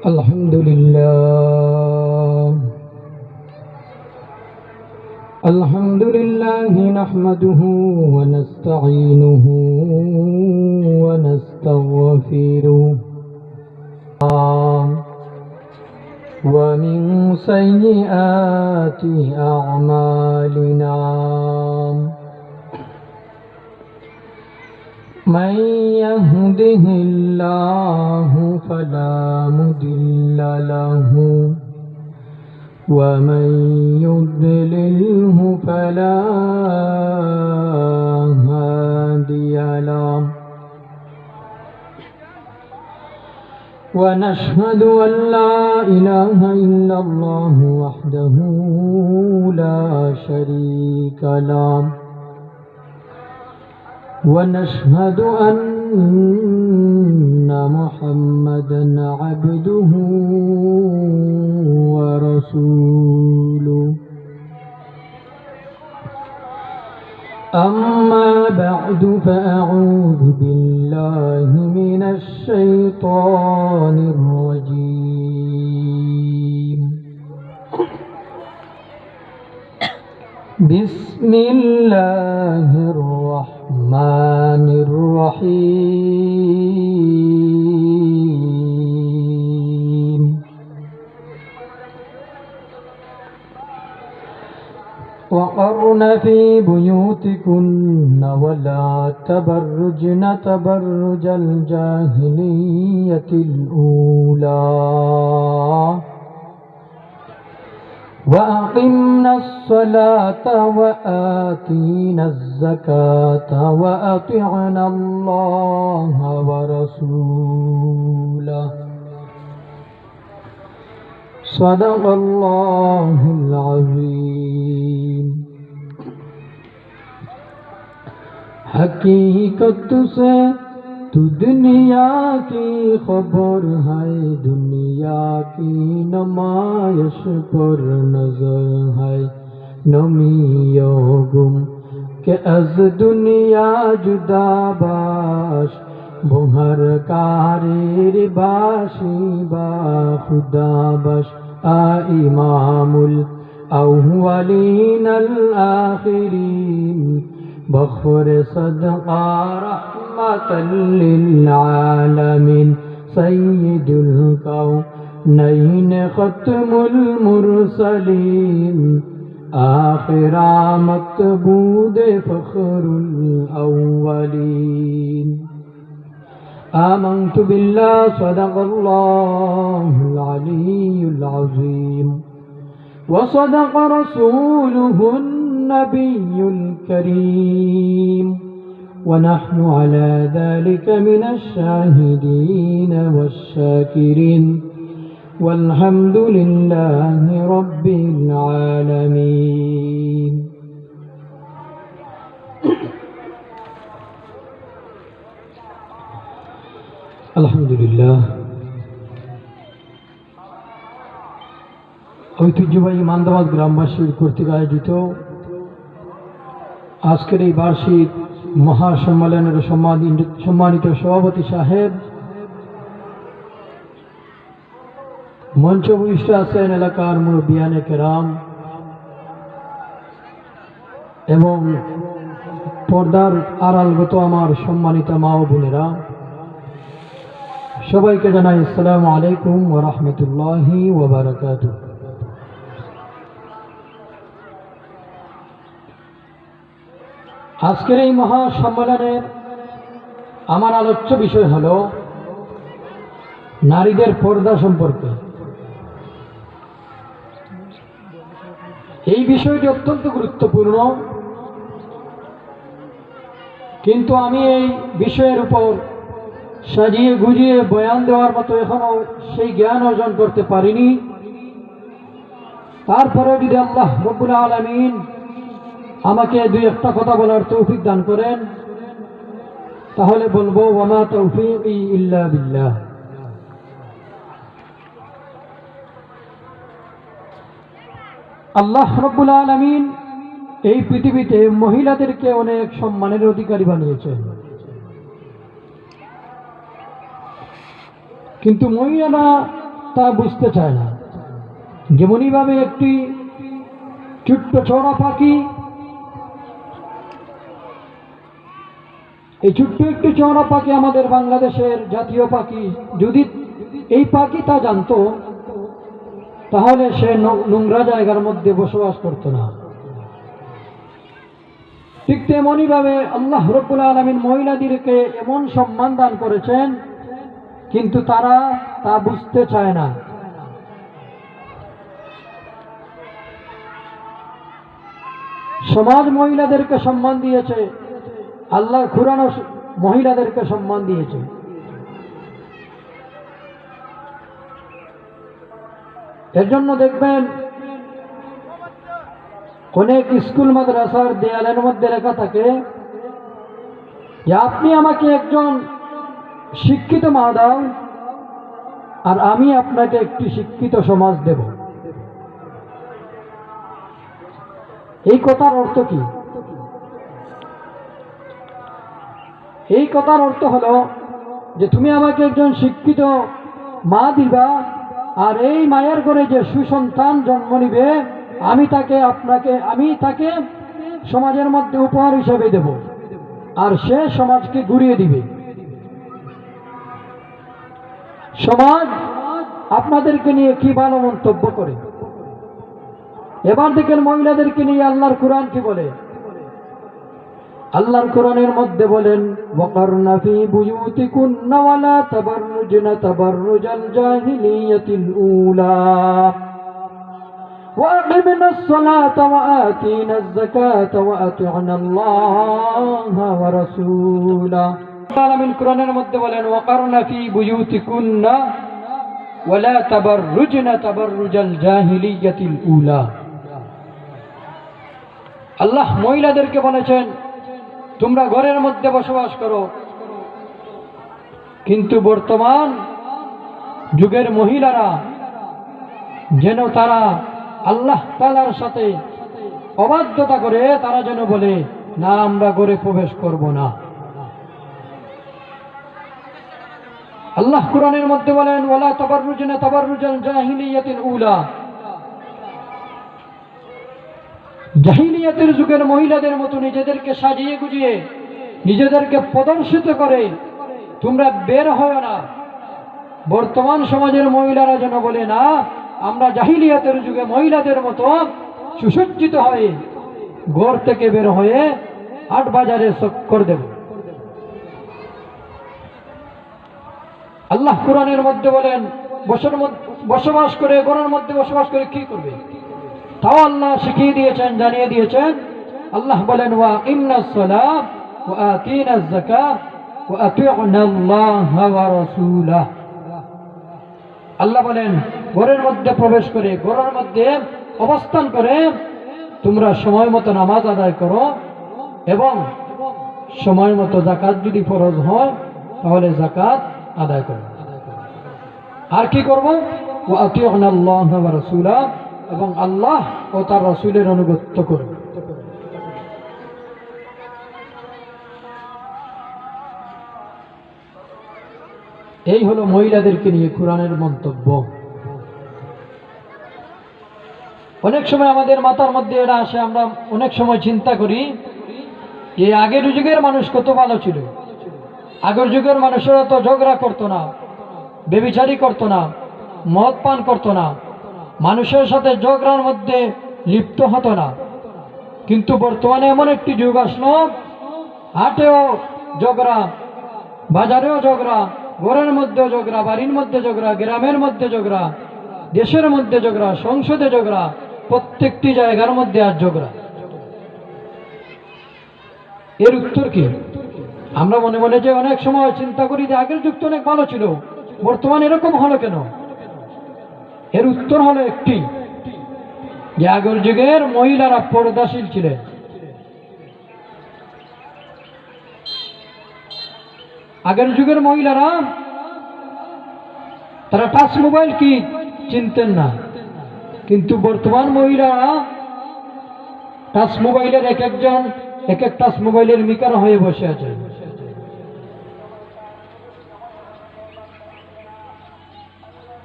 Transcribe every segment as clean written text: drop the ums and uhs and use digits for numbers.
الحمد لله. الحمد لله نحمده ونستعينه ونستغفره ومن سيئات أعمالنا من يهده الله فلا مضل له ومن يضلله فلا هادي له ونشهد أن لا إله إلا الله وحده لا شريك له ونشهد أن محمدا عبده ورسوله أما بعد فأعوذ بالله من الشيطان الرجيم. بسم الله الرحمن الرحيم. وقرن في بيوتكن ولا تبرجن تبرج الجاهلية الأولى وأقمنا الصلاة وآتينا الزكاة وأطعنا الله ورسوله صدق الله العظيم. हकीकत से तू दुनिया की खबर है, दुनिया की नमायश पर नजर है. नमियो गुम के अज दुनिया जुदा बाश बुहर कारीर बाशी बा खुदा बश आ इमामुल अव्वलीन अल आखिरीन बखुर सदका रहमतल लिल आलमीन सय्यिदुल कौनैन खत्मुल मुरसलीन आखिरा मतबूद फखरुल अव्वलीन. आमन्तु बिल्लाह सदक़ल्लाहुल अलीयुल अज़ीम व सदक़ रसूलुहुन नबियुल करीम व नहनु अला ज़ालिका मिनश शाहिदीन वश्शाकिरीन वल्हम्दुलिल्लाहि रब्बिल आलमीन. আলহামদুলিল্লাহ. ঐতিহ্যবাহী মান্দাবাদ গ্রামবাসীর কর্তৃক আয়োজিত আজকের এই বার্ষিক মহাসম্মেলনের সম্মানিত সভাপতি সাহেব, মঞ্চ উপবিষ্ট আছেন এলাকার মুরব্বিয়ানে কেরাম এবং পর্দার আড়ালগত আমার সম্মানিত মা ও বোনেরা, সবাইকে জানাই আসসালামু আলাইকুম ওয়া রাহমাতুল্লাহি ওয়া বারাকাতুহু. আজকের এই মহা সম্মেলনের আমার আলোচ্য বিষয় হলো নারীদের পর্দা সম্পর্কে. এই বিষয়টি অত্যন্ত গুরুত্বপূর্ণ, কিন্তু আমি এই বিষয়ের উপর সাজিয়ে গুজিয়ে বয়ান দেওয়ার মতো এখনো সেই জ্ঞান অর্জন করতে পারিনি. তারপরে যদি আল্লাহ রব্বুল আলামিন আমাকে দুই একটা কথা বলার তৌফিক দান করেন, তাহলে বলবো ওয়া মা তাওফীকি ইল্লা বিল্লাহ. আল্লাহ রব্বুল আলামিন এই পৃথিবীতে মহিলাদেরকে অনেক সম্মানের অধিকারী বানিয়েছেন, কিন্তু মহিলারা তা বুঝতে চায় না। যেমনইভাবে একটি ছোট্ট চড়া পাখি, এই ছোট্ট একটি চড়া পাখি আমাদের বাংলাদেশের জাতীয় পাখি, যদি এই পাখি তা জানতো তাহলে সে নোংরা জায়গার মধ্যে বসবাস করত না। ঠিক তেমনই ভাবে আল্লাহ রাব্বুল আলামিন মহিলাদেরকে এমন সম্মান দান করেছেন, কিন্তু তারা তা বুঝতে চায় না। সমাজ মহিলাদেরকে সম্মান দিয়েছে, আল্লাহর কুরআনও মহিলাদেরকে সম্মান দিয়েছে। এর জন্য দেখবেন অনেক স্কুল মাদ্রাসার দেয়ালের মধ্যে লেখা থাকে যে আপনি আমাকে একজন শিক্ষিত মা দাও আর আমি আপনাকে একটি শিক্ষিত সমাজ দেব। এই কথার অর্থ কি? এই কথার অর্থ হলো যে তুমি আমাকে একজন শিক্ষিত মা দিবা, আর এই মায়ের ঘরে যে সুসন্তান জন্ম নিবে আমি তাকে সমাজের মধ্যে উপহার হিসেবে দেব, আর সে সমাজকে ঘুরিয়ে দিবে। সমাজ আপনাদেরকে নিয়ে কি ভালো মন্তব্য করে। এবার দেখেন মহিলাদেরকে নিয়ে আল্লাহর কুরআন কি বলে। আল্লাহর কোরআনের মধ্যে বলেন, ওয়াকারনা ফি বুয়ুতিকুন্না ওয়ালা তাবাররুজনা তাবাররুজাল জাহিলিয়াতিল উলা ওয়াকিমনাস সালাতা ওয়া আতিনাজ যাকাতা ওয়া আতি'নাল্লাহা ওয়া রাসূলা। আলামিন কোরআনের মধ্যে বলেন, ওয়াকারনা ফি বুয়ুতিকুন্না ওয়ালা তাবাররুজনা তাবাররুজাল জাহিলিয়াতিল উলা। আল্লাহ মহিলাদেরকে বলেছেন তোমরা ঘরের মধ্যে বসবাস করো, কিন্তু বর্তমান যুগের মহিলারা যেন তারা আল্লাহ তাআলার সাথে অবাধ্যতা করে, তারা যেন বলে না আমরা ঘরে প্রবেশ করব না। আল্লাহ কোরআনের মধ্যে বলেন, ওয়ালা তাবাররুজনা তাবাররুজাল জাহিলিয়াতিল উলা। জাহিলিয়াতের যুগের মহিলাদের মতো নিজেদেরকে সাজিয়ে গুজিয়ে নিজেদেরকে প্রদর্শিত করে তোমরা বের হয় না। বর্তমান সমাজের মহিলারা যেন বলে না আমরা জাহিলিয়াতের যুগে মহিলাদের মতো সুসজ্জিত হয়ে ঘর থেকে বের হয়ে হাট বাজারে চক্কর দেব। আল্লাহ কোরআনের মধ্যে বলেন বসবাস করে ঘরের মধ্যে বসবাস করে কি করবে, তাও আল্লাহ শিখিয়ে দিয়েছেন, জানিয়ে দিয়েছেন। আল্লাহ বলেন, ওয়াকিমনাস সালাত ওয়া আতিনাজ যাকাত ওয়া আতি'নাল্লাহা ওয়া রাসূলা। আল্লাহ বলেন ঘরের মধ্যে প্রবেশ করে ঘরের মধ্যে অবস্থান করে তোমরা সময় মতো নামাজ আদায় করো এবং সময় মতো যাকাত যদি ফরজ হয় তাহলে যাকাত আদায় করো। আর কি করব? ওয়া আতি'নাল্লাহা ওয়া রাসূলা, এবং আল্লাহ ও তার রাসূলের অনুগত্য করবে। এই হলো মহিলাদেরকে নিয়ে কোরআনের মন্তব্য। অনেক সময় আমাদের মাথার মধ্যে এটা আসে, আমরা অনেক সময় চিন্তা করি যে আগের যুগের মানুষ কত ভালো ছিল। আগের যুগের মানুষেরা তো ঝগড়া করতো না, ব্যভিচারী করতো না, মদ পান করতো না, মানুষের সাথে ঝগড়ার মধ্যে লিপ্ত হতো না। কিন্তু বর্তমানে এমন একটি যুগ আসলো, হাটেও ঝগড়া, বাজারেও ঝগড়া, ঘরের মধ্যেও ঝগড়া, বাড়ির মধ্যে ঝগড়া, গ্রামের মধ্যে ঝগড়া, দেশের মধ্যে ঝগড়া, সংসদে ঝগড়া, প্রত্যেকটি জায়গার মধ্যে আর ঝগড়া। এর উত্তর কি? আমরা মনে মনে যে অনেক সময় চিন্তা করি যে আগের যুগ তো অনেক ভালো ছিল, বর্তমান এরকম হলো কেন? এর উত্তর হলো একটি, যে আগের যুগের মহিলারা পর্দাশীল ছিলেন। আগের যুগের মহিলারা তারা টাচ মোবাইল কি চিনতেন না, কিন্তু বর্তমান মহিলারা টাচ মোবাইলের এক এক টাচ মোবাইলের মিকার হয়ে বসে আছে।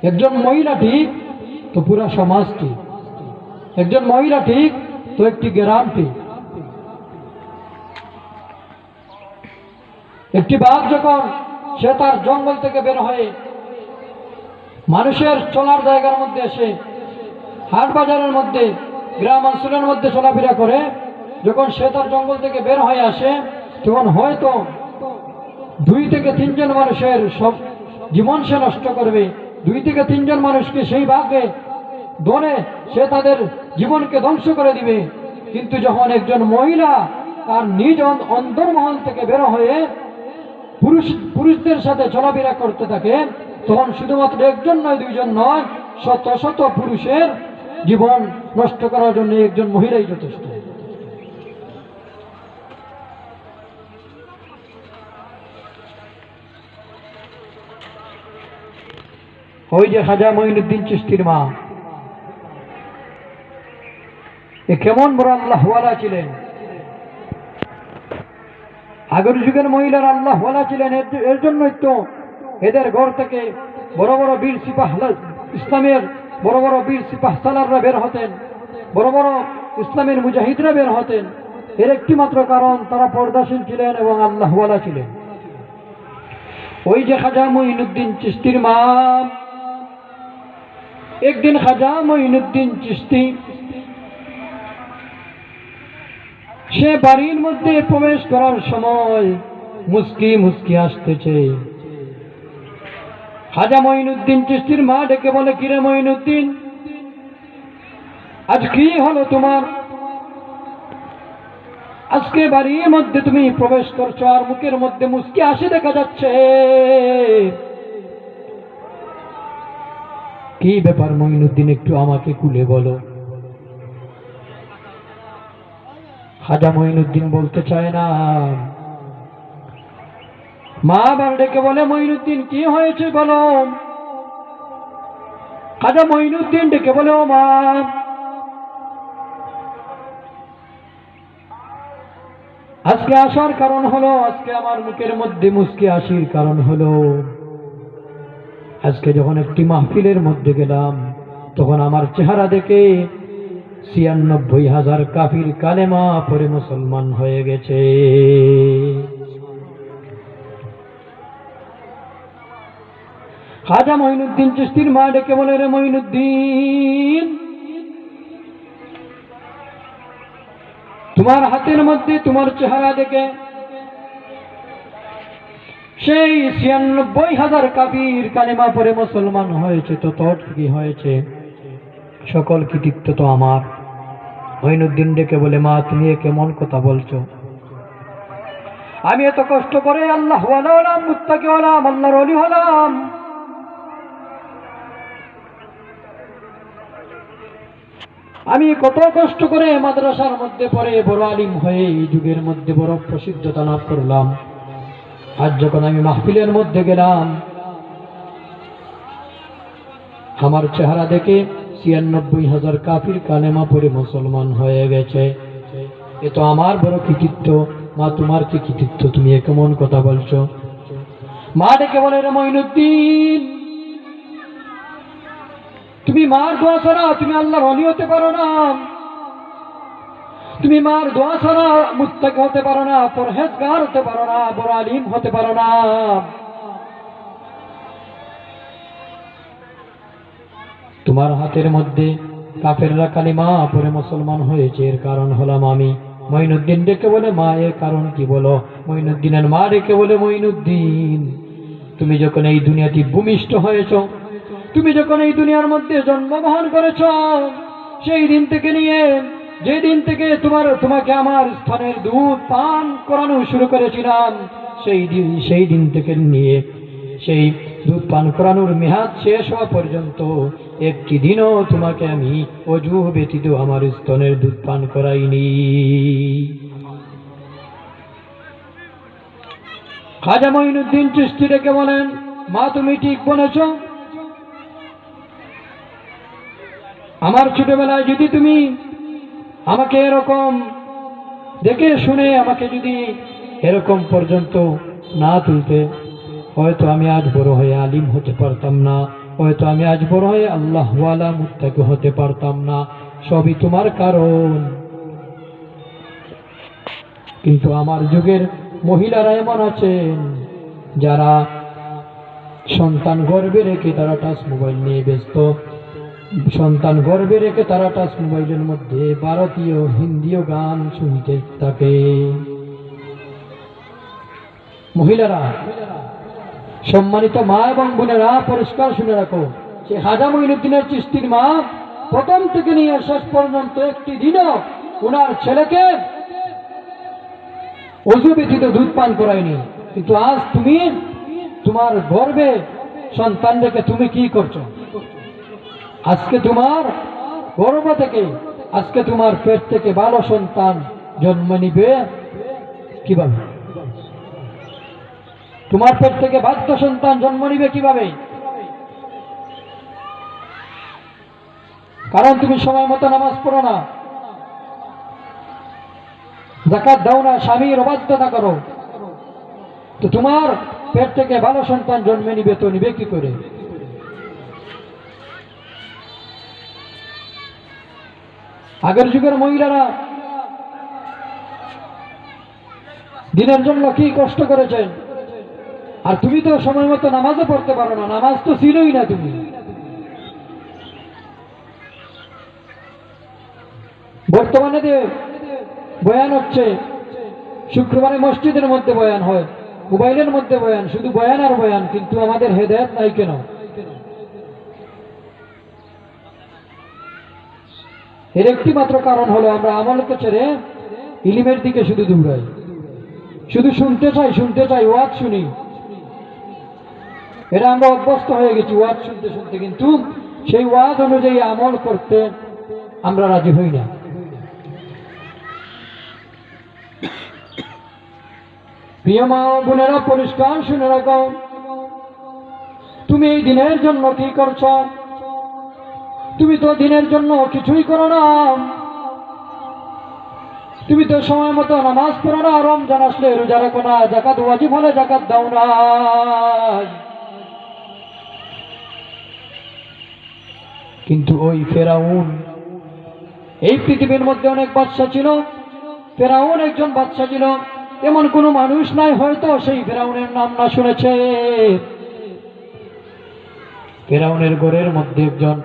একজন মহিলা ঠিক তো পুরা সমাজ ঠিক, একজন মহিলা ঠিক তো একটি গ্রাম ঠিক। একটি বাঘ যখন সে তার জঙ্গল থেকে বের হয়ে মানুষের চলার জায়গার মধ্যে এসে হাট বাজারের মধ্যে গ্রাম অঞ্চলের মধ্যে চলাফেরা করে, যখন সে তার জঙ্গল থেকে বের হয়ে আসে, তখন হয়তো 2 থেকে 3 জন মানুষের সব জীবন সে নষ্ট করবে। 2 থেকে 3 জন মানুষকে সেই বাঘে ধরে সে তাদের জীবনকে ধ্বংস করে দিবে। কিন্তু যখন একজন মহিলা তার নিজ অন্তর্মহল থেকে বের হয়ে পুরুষদের সাথে চলাফেরা করতে থাকে, তখন শুধুমাত্র একজন নয়, 2 জন নয়, শত শত পুরুষের জীবন নষ্ট করার জন্য একজন মহিলাই যথেষ্ট। ওই যে খাজা মঈনুদ্দিন চিশতির মা, এ কেমন বড় আল্লাহওয়ালা ছিলেন। আগের যুগের মহিলারা আল্লাহওয়ালা ছিলেন, এর জন্যই তো এদের ঘর থেকে বড় বড় বীর সিপাহ, ইসলামের বড় বড় বীর সিপাহ সালাররা বের হতেন, বড় বড় ইসলামের মুজাহিদরা বের হতেন। এর একটি মাত্র কারণ, তারা পর্দাশীল ছিলেন এবং আল্লাহওয়ালা ছিলেন। ওই যে খাজা মঈনুদ্দিন চিশতির মা, একদিন খাজা মঈনুদ্দিন চিশতি সে বাড়ির মধ্যে প্রবেশ করার সময় মুস্কি মুস্কি আসতেছে। খাজা মঈনুদ্দিন চিশতির মা ডেকে বলে, কিরে মঈনুদ্দিন, আজ কি হলো তোমার? আজকে বাড়ির মধ্যে তুমি প্রবেশ করছো আর মুখের মধ্যে মুস্কি হাসি দেখা যাচ্ছে, কি ব্যাপার মঈনুদ্দিন, একটু আমাকে খুলে বলো। খাজা মঈনুদ্দিন বলতে চায় না। মা আবার ডেকে বলে, মঈনুদ্দিন কি হয়েছে বলো। খাজা মঈনুদ্দিন ডেকে বলে, ও মা, আজকে আসার কারণ হলো, আজকে আমার মুখের মধ্যে মুস্কি হাসির কারণ হলো, আজকে যখন একটি মাহফিলের মধ্যে গেলাম, তখন আমার চেহারা দেখে 96,000 কাফির কালেমা পড়ে মুসলমান হয়ে গেছে। খাজা মঈনুদ্দিন চিশতির মা ডেকে বলে, রে মঈনুদ্দিন, তোমার হাতের মধ্যে তোমার চেহারা দেখে সেই 96,000 কাফির কালেমা পড়ে মুসলমান হয়েছে, তো তোর কি হয়েছে? সকল কৃতিত্ব তো আমার। মঈনুদ্দিন ডেকে বলে, মা, তুমি কেমন কথা বলছো? আমি এত কষ্ট করে আল্লাহওয়ালা হলাম, মুত্তাকি হলাম, আল্লাহর ওলি হলাম, আমি কত কষ্ট করে মাদ্রাসার মধ্যে পড়ে বড় আলিম হয়ে এই যুগের মধ্যে বড় প্রসিদ্ধতা লাভ করলাম। আজ যখন আমি মাহফিলের মধ্যে গেলাম, আমার চেহারা দেখে 96,000 কাফির কালেমা পড়ে মুসলমান হয়ে গেছে, এ তো আমার বড় কৃতিত্ব। মা, তোমার কি কৃতিত্ব? তুমি কেমন কথা বলছো? মা ডেকে বলে, রে মঈনুদ্দিন, তুমি মার দোয়া ছাড়া তুমি আল্লাহর ওলি হতে পারো না, তুমি মার দোয়া ছাড়া মুত্তাকি হতে পারো না, পরহেজগার হতে পারো না, বড় আলিম হতে পারো না। তোমার হাতের মধ্যে কাফেররা কালিমা পড়ে মুসলমান হয়েছে, এর কারণ হলাম আমি। মঈনুদ্দিন ডেকে বলে, মা, এর কারণ কি বলো। মঈনুদ্দিনের মা ডেকে বলে, মঈনুদ্দিন, তুমি যখন এই দুনিয়াতে ভূমিষ্ঠ হয়েছ, তুমি যখন এই দুনিয়ার মধ্যে জন্মগ্রহণ করেছ, সেই দিন থেকে নিয়ে যে দিন থেকে তোমাকে আমার স্থানের দুধ পান করানো শুরু করেছিলাম, সেই দিন থেকে নিয়ে সেই দুধ পান করানোর মেয়াদ শেষ হওয়া পর্যন্ত একটি দিনও তোমাকে আমি অজু ব্যতীত আমার স্তনের দুধ পান করাইনি। খাজা মঈনুদ্দিন চিশতি ডেকে বলেন, মা, তুমি ঠিক বলেছ। আমার ছোটবেলায় যদি তুমি আমাকে এরকম দেখে শুনে আমাকে যদি এরকম পর্যন্ত না তুলতে, হয়তো আমি আজ বড় হয়ে আলিম হতে পারতাম না, হয়তো আমি আজ বড় হয়ে আল্লাহওয়ালা মুত্তাকি হতে পারতাম না, সবই তোমার কারণ। কিন্তু আমার যুগের মহিলারা এমন আছেন যারা সন্তান গর্ভে রেখে তারা টাচ মোবাইল নিয়ে ব্যস্ত। সন্তান গর্ভে রেখে তারা টাচ মোবাইলের মধ্যে ভারতীয় হিন্দীয় গান শুনতে থাকে। মহিলারা, সম্মানিত মা এবং বোনেরা, পরিষ্কার শুনে রাখো, সে খাজা মঈনুদ্দিনের চিশতির মা প্রথম থেকে নিয়ে শেষ পর্যন্ত একটি দিনও ওনার ছেলেকে অজু ব্যতীত দুধ পান করায়নি। কিন্তু আজ তুমি তোমার গর্ভে সন্তান রেখে তুমি কি করছো? আজকে তোমার গর্ভ থেকে, আজকে তোমার পেট থেকে ভালো সন্তান জন্ম নিবে কিভাবে? তোমার পেট থেকে বাধ্য সন্তান জন্ম নিবে কিভাবে? কারণ তুমি সময় মতো নামাজ পড়ো না, যাকাত দাও না, স্বামীর অবাধ্যতা করো, তো তোমার পেট থেকে ভালো সন্তান জন্মে নিবে তো নিবে কি করে? আগের যুগের মহিলারা দিনের জন্য কি কষ্ট করেছেন, আর তুমি তো সময় মতো নামাজও পড়তে পারো না, নামাজ তো ছিলই না। তুমি বর্তমানে যে বয়ান হচ্ছে, শুক্রবারে মসজিদের মধ্যে বয়ান হয়, মোবাইলের মধ্যে বয়ান, শুধু বয়ান আর বয়ান, কিন্তু আমাদের হেদায়েত নাই কেন? এর একটি মাত্র কারণ হলো আমরা আমলকে ছেড়ে ইলমের দিকে শুধু দৌড়াই, শুধু শুনতে চাই, ওয়াজ শুনি। এটা আমরা অভ্যস্ত হয়ে গেছি ওয়াজ শুনতে শুনতে, কিন্তু সেই ওয়াজ অনুযায়ী আমল করতে আমরা রাজি হই না। প্রিয় মা ও বোনেরা, পরিষ্কার শুনে রাখো, তুমি এই দিনের জন্য কি করছ? তুমি তো দিনের জন্য কিছুই করো না। তুমি তো সময় মতো নামাজ পড়ো না, রমজান আসলে রোজা রাখো না, যাকাত ওয়াজিব হলে যাকাত দাও না। কিন্তু ওই ফেরাউন, এই পৃথিবীর মধ্যে অনেক বাদশা ছিল, ফেরাউন একজন বাদশা ছিল। এমন কোন মানুষ নাই হয়তো সেই ফেরাউনের নাম না শুনেছে। ফেরাউনের ঘরের মধ্যে একজন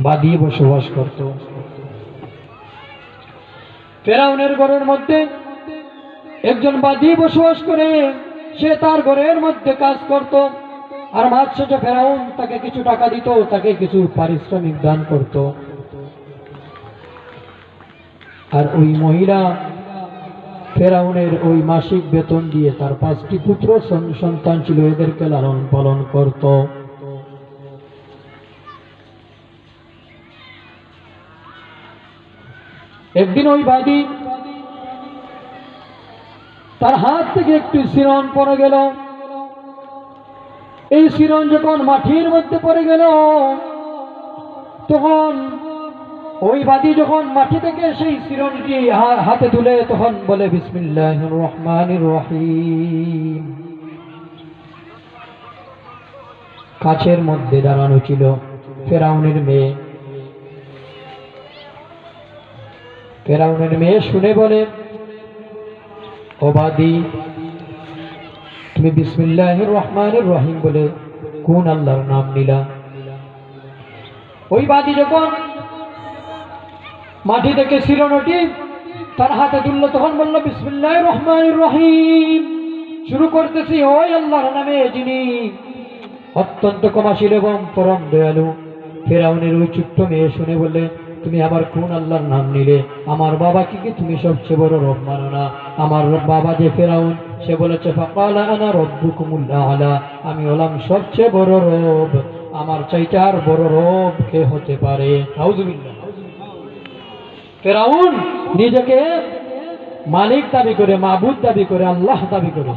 বাদী বসবাস করত। ফেরাউনের ঘরের মধ্যে একজন বাদী বসবাস করে, সে তার ঘরের মধ্যে কাজ করত, আর মাঝ শেষে ফেরাউন তাকে কিছু টাকা দিত, তাকে কিছু পারিশ্রমিক দান করত। আর ওই মহিলা ফেরাউনের ওই মাসিক বেতন দিয়ে তার 5টি পুত্র সন্তান ছিল, এদেরকে লালন পালন করত। একদিন ওই বাদী তার হাত থেকে একটি শিরন পড়ে গেল। এই শিরন যখন মাটির মধ্যে পড়ে গেল, তখন ওই বাদী যখন মাটি থেকে সেই শিরনটি হাতে তুলে তখন বলে বিসমিল্লাহির রহমানির রহিম। কাছের মধ্যে দাঁড়ানো ছিল ফেরাউনের মেয়ে। ফেরাউনের মেয়ে শুনে বলে, ও বাদী, তুমি বিসমিল্লাহির রহমানির রহিম বলে কোন আল্লাহর নাম নিলা? ওই বাদী যখন মাটি থেকে শিরনটি তার হাতে তুললো, তখন বলল বিসমিল্লাহির রহমানির রহিম, শুরু করতেছি ওই আল্লাহর নামে যিনি অত্যন্ত ক্ষমাশীল এবং পরম দয়ালু। ফেরাউনের ওই ছোট্ট মেয়ে শুনে বললে, তুমি আবার কোন আল্লাহর নাম নিলে? আমার বাবাকে কি তুমি সবচেয়ে বড় রব মানো না? আমার বাবা যে ফেরাউন, সে বলেছে ফাকালা আনা রব্বুকুমুল আ'লা, আমি হলাম সবচেয়ে বড় রব, আমার চাইতে আর বড় রব কে হতে পারে? নাউজুবিল্লাহ। ফেরাউন নিজেকে মালিক দাবি করে, মাবুদ দাবি করে, আল্লাহ দাবি করে।